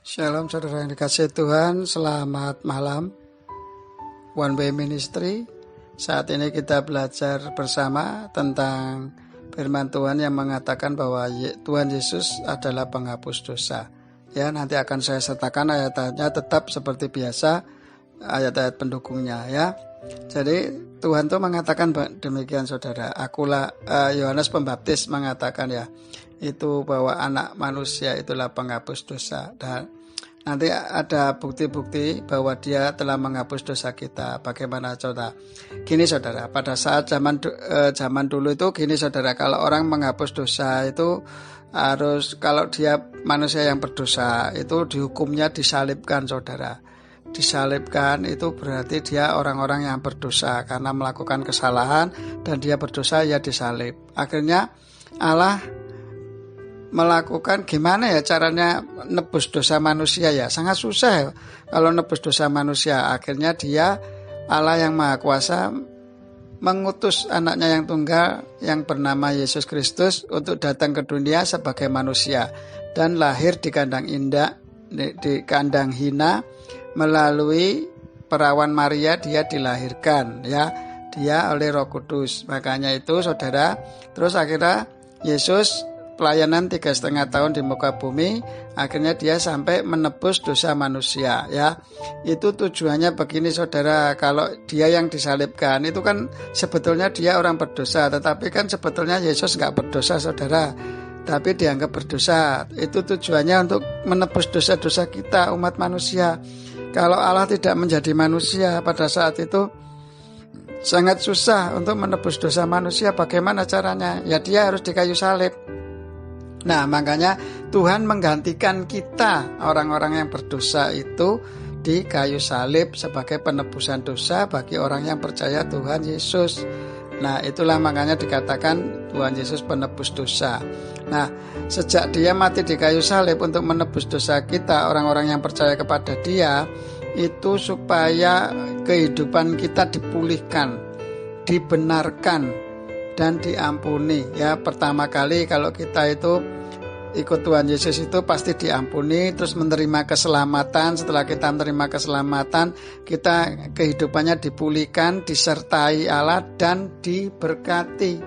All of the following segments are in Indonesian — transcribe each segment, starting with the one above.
Shalom saudara yang dikasihi Tuhan, selamat malam. One Way Ministry. Saat ini kita belajar bersama tentang firman Tuhan yang mengatakan bahwa Tuhan Yesus adalah penghapus dosa. Ya, nanti akan saya sertakan ayat-ayatnya tetap seperti biasa, ayat-ayat pendukungnya ya. Jadi Tuhan tuh mengatakan demikian saudara. Akulah Yohanes Pembaptis mengatakan ya, itu bahwa anak manusia itulah penghapus dosa. Dan nanti ada bukti-bukti bahwa dia telah menghapus dosa kita. Bagaimana saudara? Gini saudara, pada saat zaman dulu itu gini saudara, kalau orang menghapus dosa itu harus, kalau dia manusia yang berdosa itu dihukumnya disalibkan saudara. Disalibkan itu berarti dia orang-orang yang berdosa karena melakukan kesalahan dan dia berdosa, ya disalib. Akhirnya Allah melakukan gimana ya caranya nebus dosa manusia ya, sangat susah ya kalau nebus dosa manusia. Akhirnya dia, Allah yang Maha Kuasa, mengutus anaknya yang tunggal yang bernama Yesus Kristus untuk datang ke dunia sebagai manusia dan lahir di kandang indah, di kandang hina. Melalui perawan Maria dia dilahirkan ya, dia oleh Roh Kudus. Makanya itu saudara, terus akhirnya Yesus pelayanan 3,5 tahun di muka bumi, akhirnya dia sampai menebus dosa manusia ya. Itu tujuannya begini saudara, kalau dia yang disalibkan itu kan sebetulnya dia orang berdosa, tetapi kan sebetulnya Yesus gak berdosa saudara, tapi dianggap berdosa. Itu tujuannya untuk menebus dosa-dosa kita umat manusia. Kalau Allah tidak menjadi manusia pada saat itu sangat susah untuk menebus dosa manusia. Bagaimana caranya? Ya dia harus di kayu salib. Nah makanya Tuhan menggantikan kita orang-orang yang berdosa itu di kayu salib sebagai penebusan dosa bagi orang yang percaya Tuhan Yesus. Nah itulah makanya dikatakan Tuhan Yesus penebus dosa. Nah sejak dia mati di kayu salib untuk menebus dosa kita, orang-orang yang percaya kepada dia, itu supaya kehidupan kita dipulihkan, dibenarkan dan diampuni ya. Pertama kali kalau kita itu ikut Tuhan Yesus itu pasti diampuni, terus menerima keselamatan. Setelah kita menerima keselamatan, kita kehidupannya dipulihkan, disertai Allah dan diberkati,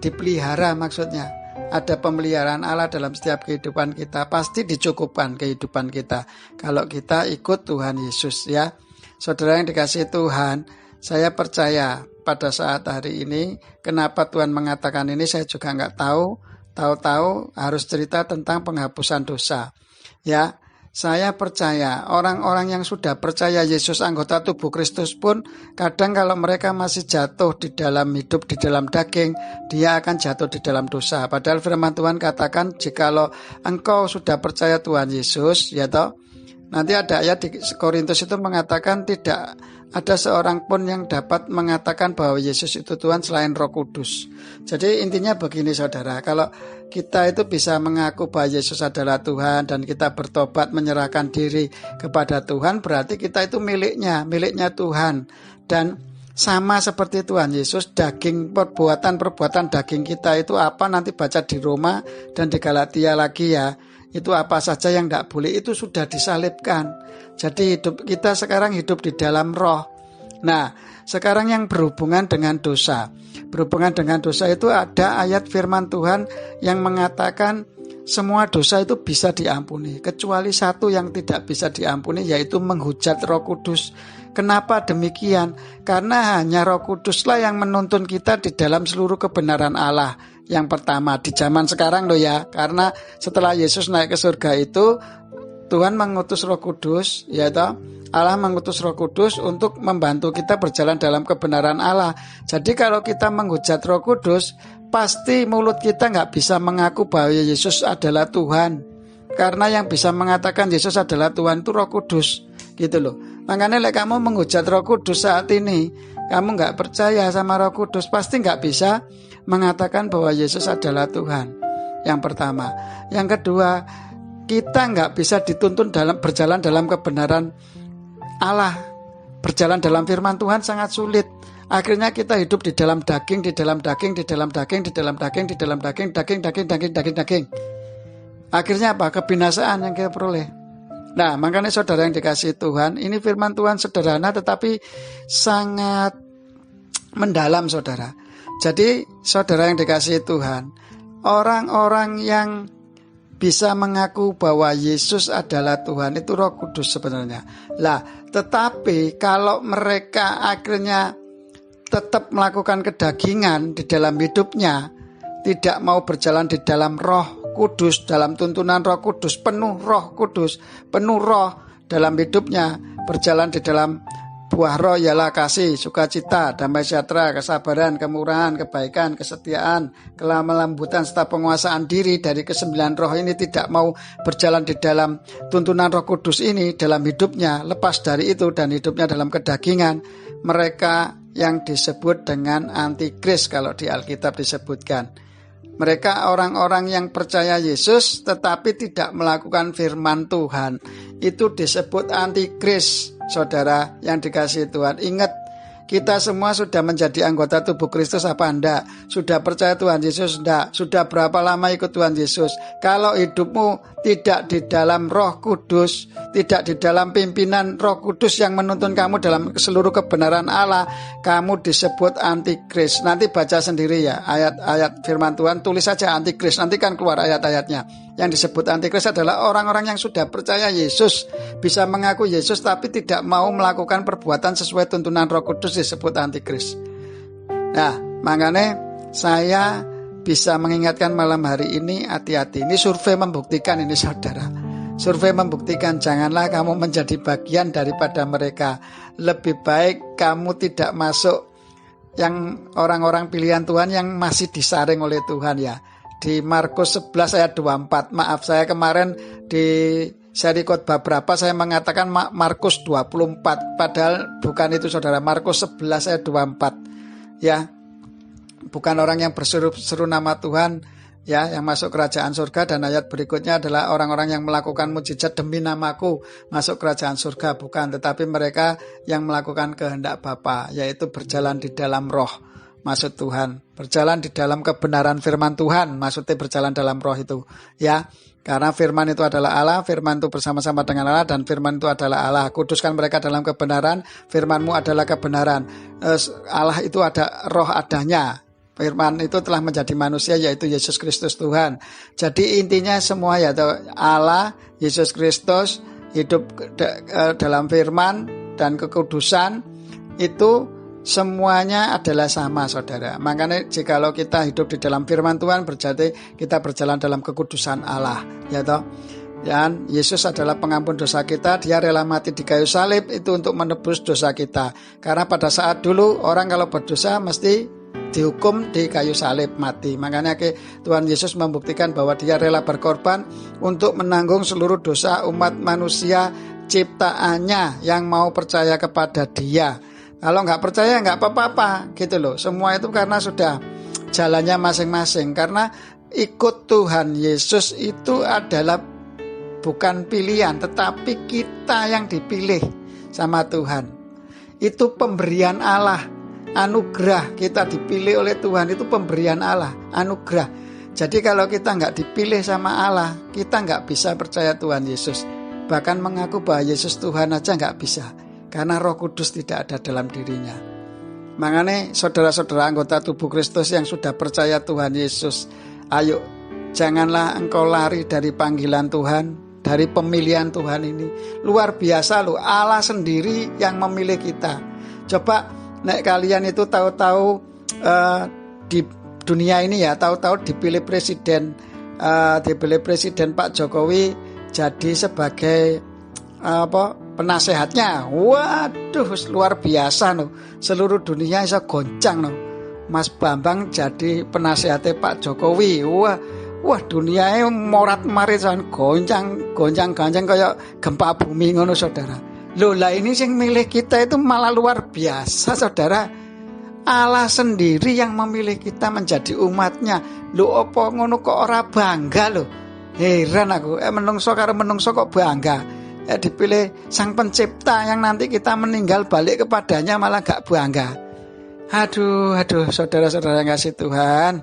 dipelihara. Maksudnya ada pemeliharaan Allah dalam setiap kehidupan kita, pasti dicukupkan kehidupan kita kalau kita ikut Tuhan Yesus ya. Saudara yang dikasihi Tuhan, saya percaya pada saat hari ini, kenapa Tuhan mengatakan ini saya juga nggak tahu. Tahu-tahu harus cerita tentang penghapusan dosa ya. Saya percaya orang-orang yang sudah percaya Yesus, anggota tubuh Kristus pun, kadang kalau mereka masih jatuh di dalam hidup di dalam daging, dia akan jatuh di dalam dosa. Padahal firman Tuhan katakan, jikalau engkau sudah percaya Tuhan Yesus ya toh, nanti ada ayat di Korintus itu mengatakan tidak ada seorang pun yang dapat mengatakan bahwa Yesus itu Tuhan selain Roh Kudus. Jadi intinya begini saudara, kalau kita itu bisa mengaku bahwa Yesus adalah Tuhan dan kita bertobat menyerahkan diri kepada Tuhan, berarti kita itu miliknya Tuhan. Dan sama seperti Tuhan Yesus, daging perbuatan daging kita itu apa, nanti baca di Roma dan di Galatia lagi ya. Itu apa saja yang tidak boleh itu sudah disalibkan. Jadi hidup kita sekarang hidup di dalam roh. Nah sekarang yang berhubungan dengan dosa. Berhubungan dengan dosa itu ada ayat firman Tuhan yang mengatakan semua dosa itu bisa diampuni, kecuali satu yang tidak bisa diampuni, yaitu menghujat Roh Kudus. Kenapa demikian? Karena hanya Roh Kuduslah yang menuntun kita di dalam seluruh kebenaran Allah. Yang pertama di zaman sekarang loh ya, karena setelah Yesus naik ke surga itu Tuhan mengutus Roh Kudus, yaitu Allah mengutus Roh Kudus untuk membantu kita berjalan dalam kebenaran Allah. Jadi kalau kita menghujat Roh Kudus, pasti mulut kita nggak bisa mengaku bahwa Yesus adalah Tuhan. Karena yang bisa mengatakan Yesus adalah Tuhan itu Roh Kudus, gitu loh. Makanya kamu menghujat Roh Kudus saat ini, kamu nggak percaya sama Roh Kudus, pasti nggak bisa mengatakan bahwa Yesus adalah Tuhan. Yang pertama. Yang kedua, kita nggak bisa dituntun berjalan dalam kebenaran Allah. Berjalan dalam firman Tuhan sangat sulit. Akhirnya kita hidup di dalam daging. Akhirnya apa? Kebinasaan yang kita peroleh. Nah, makanya saudara yang dikasihi Tuhan, ini firman Tuhan sederhana tetapi sangat mendalam, saudara. Jadi, saudara yang dikasihi Tuhan, orang-orang yang bisa mengaku bahwa Yesus adalah Tuhan itu Roh Kudus sebenarnya. Lah, tetapi kalau mereka akhirnya tetap melakukan kedagingan di dalam hidupnya, tidak mau berjalan di dalam Roh Kudus, dalam tuntunan Roh Kudus, penuh Roh Kudus, penuh Roh dalam hidupnya, berjalan di dalam buah Roh ialah kasih, sukacita, damai sejahtera, kesabaran, kemurahan, kebaikan, kesetiaan, kelembutan serta penguasaan diri. Dari kesembilan roh ini tidak mau berjalan di dalam tuntunan Roh Kudus ini dalam hidupnya, lepas dari itu dan hidupnya dalam kedagingan, mereka yang disebut dengan antikris kalau di Alkitab disebutkan. Mereka orang-orang yang percaya Yesus tetapi tidak melakukan firman Tuhan. Itu disebut antikris, saudara yang dikasihi Tuhan. Ingat, kita semua sudah menjadi anggota tubuh Kristus apa enggak? Sudah percaya Tuhan Yesus enggak? Sudah berapa lama ikut Tuhan Yesus? Kalau hidupmu tidak di dalam Roh Kudus, tidak di dalam pimpinan Roh Kudus yang menuntun kamu dalam seluruh kebenaran Allah, kamu disebut antikris. Nanti baca sendiri ya ayat-ayat firman Tuhan, tulis saja antikris, nanti kan keluar ayat-ayatnya. Yang disebut antikris adalah orang-orang yang sudah percaya Yesus, bisa mengaku Yesus tapi tidak mau melakukan perbuatan sesuai tuntunan Roh Kudus, disebut antikris. Nah, makanya saya bisa mengingatkan malam hari ini, hati-hati. Ini survei membuktikan ini, saudara. Survei membuktikan janganlah kamu menjadi bagian daripada mereka. Lebih baik kamu tidak masuk yang orang-orang pilihan Tuhan yang masih disaring oleh Tuhan ya. Di Markus 11 ayat 24. Maaf, saya kemarin di seri khotbah berapa saya mengatakan Markus 24. Padahal bukan itu, saudara. Markus 11 ayat 24. Ya. Bukan orang yang berseru-seru nama Tuhan ya, yang masuk kerajaan surga. Dan ayat berikutnya adalah orang-orang yang melakukan mujizat demi namaku masuk kerajaan surga. Bukan, tetapi mereka yang melakukan kehendak Bapa, yaitu berjalan di dalam roh. Maksud Tuhan, berjalan di dalam kebenaran firman Tuhan, maksudnya berjalan dalam roh itu ya. Karena firman itu adalah Allah, firman itu bersama-sama dengan Allah, dan firman itu adalah Allah. Kuduskan mereka dalam kebenaran, firmanmu adalah kebenaran. Allah itu ada, roh adanya. Firman itu telah menjadi manusia, yaitu Yesus Kristus Tuhan. Jadi intinya semua ya, Allah, Yesus Kristus, hidup dalam firman dan kekudusan itu semuanya adalah sama, saudara. Makanya jikalau kita hidup di dalam firman Tuhan, berarti kita berjalan dalam kekudusan Allah, ya toh. Dan Yesus adalah pengampun dosa kita. Dia rela mati di kayu salib itu untuk menebus dosa kita. Karena pada saat dulu orang kalau berdosa mesti dihukum di kayu salib, mati. Makanya Tuhan Yesus membuktikan bahwa dia rela berkorban untuk menanggung seluruh dosa umat manusia ciptaannya yang mau percaya kepada dia. Kalau nggak percaya nggak apa-apa gitu loh. Semua itu karena sudah jalannya masing-masing. Karena ikut Tuhan Yesus itu adalah bukan pilihan, tetapi kita yang dipilih sama Tuhan. Itu pemberian Allah, anugerah. Kita dipilih oleh Tuhan, itu pemberian Allah, anugerah. Jadi kalau kita nggak dipilih sama Allah, kita nggak bisa percaya Tuhan Yesus. Bahkan mengaku bahwa Yesus Tuhan aja nggak bisa. Karena Roh Kudus tidak ada dalam dirinya. Makanya saudara-saudara anggota tubuh Kristus yang sudah percaya Tuhan Yesus, ayo janganlah engkau lari dari panggilan Tuhan, dari pemilihan Tuhan ini. Luar biasa loh, Allah sendiri yang memilih kita. Coba nek kalian itu tahu-tahu di dunia ini ya, tahu-tahu dipilih presiden Pak Jokowi jadi sebagai penasehatnya. Waduh, luar biasa no. Seluruh dunia bisa goncang no. Mas Bambang jadi penasehatnya Pak Jokowi. Wah dunianya morat-marit goncang-goncang kayak gempa bumi ngono, saudara. Loh lah, ini yang milih kita itu malah luar biasa, saudara. Allah sendiri yang memilih kita menjadi umatnya. Loh apa ngono kok ora bangga loh. Heran aku, menungso karo menungso kok bangga. Dipilih Sang Pencipta yang nanti kita meninggal balik kepadanya malah gak bangga. Aduh, saudara-saudara yang kasih Tuhan.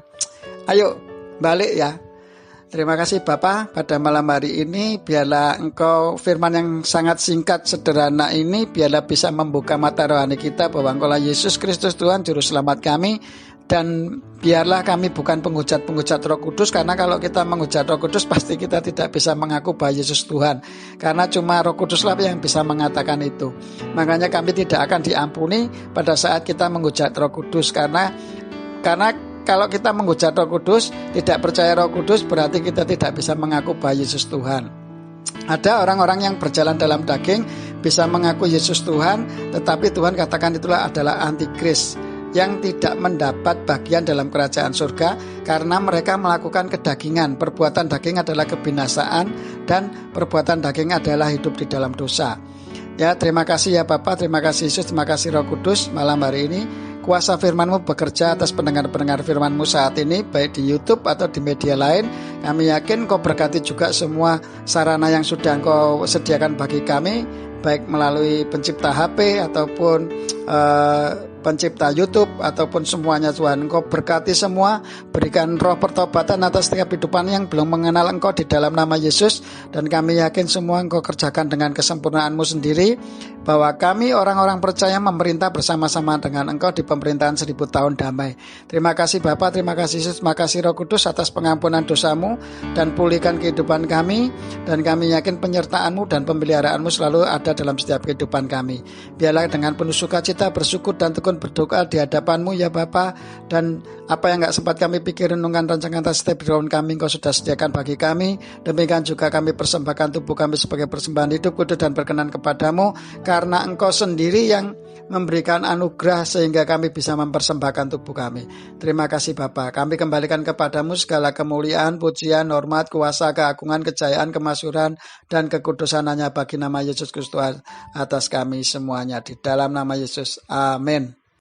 Ayo balik ya. Terima kasih Bapak, pada malam hari ini biarlah Engkau firman yang sangat singkat sederhana ini biarlah bisa membuka mata rohani kita bahwa Engkau lah Yesus Kristus Tuhan Juru Selamat kami. Dan biarlah kami bukan penghujat-penghujat Roh Kudus, karena kalau kita menghujat Roh Kudus pasti kita tidak bisa mengaku bahwa Yesus Tuhan, karena cuma Roh Kuduslah yang bisa mengatakan itu. Makanya kami tidak akan diampuni pada saat kita menghujat Roh Kudus, karena kalau kita menghujat Roh Kudus, tidak percaya Roh Kudus, berarti kita tidak bisa mengaku bahwa Yesus Tuhan. Ada orang-orang yang berjalan dalam daging bisa mengaku Yesus Tuhan, tetapi Tuhan katakan itulah adalah antikris yang tidak mendapat bagian dalam kerajaan surga karena mereka melakukan kedagingan. Perbuatan daging adalah kebinasaan dan perbuatan daging adalah hidup di dalam dosa. Ya, terima kasih ya Bapak, terima kasih Yesus, terima kasih Roh Kudus. Malam hari ini kuasa firman-Mu bekerja atas pendengar-pendengar firman-Mu saat ini, baik di YouTube atau di media lain. Kami yakin Kau berkati juga semua sarana yang sudah Kau sediakan bagi kami, baik melalui pencipta HP ataupun pencipta YouTube ataupun semuanya. Tuhan, Engkau berkati semua, berikan roh pertobatan atas setiap kehidupan yang belum mengenal Engkau di dalam nama Yesus. Dan kami yakin semua Engkau kerjakan dengan kesempurnaan-Mu sendiri, bahwa kami orang-orang percaya memerintah bersama-sama dengan Engkau di pemerintahan 1000 tahun damai. Terima kasih Bapa, terima kasih Yesus, terima kasih Roh Kudus atas pengampunan dosa-Mu dan pulihkan kehidupan kami. Dan kami yakin penyertaan-Mu dan pemeliharaan-Mu selalu ada dalam setiap kehidupan kami. Biarlah dengan penuh sukacita bersyukur dan tekun berdoa di hadapan-Mu ya Bapa. Dan apa yang gak sempat kami pikir, renungkan, rancangan atas setiap kehidupan kami Engkau sudah sediakan bagi kami. Demikian juga kami persembahkan tubuh kami sebagai persembahan hidup kudus dan berkenan kepadamu, karena Engkau sendiri yang memberikan anugerah sehingga kami bisa mempersembahkan tubuh kami. Terima kasih Bapa. Kami kembalikan kepadamu segala kemuliaan, pujian, hormat, kuasa, keagungan, kejayaan, kemasyhuran, dan kekudusan hanya bagi nama Yesus Kristus atas kami semuanya. Di dalam nama Yesus. Amin.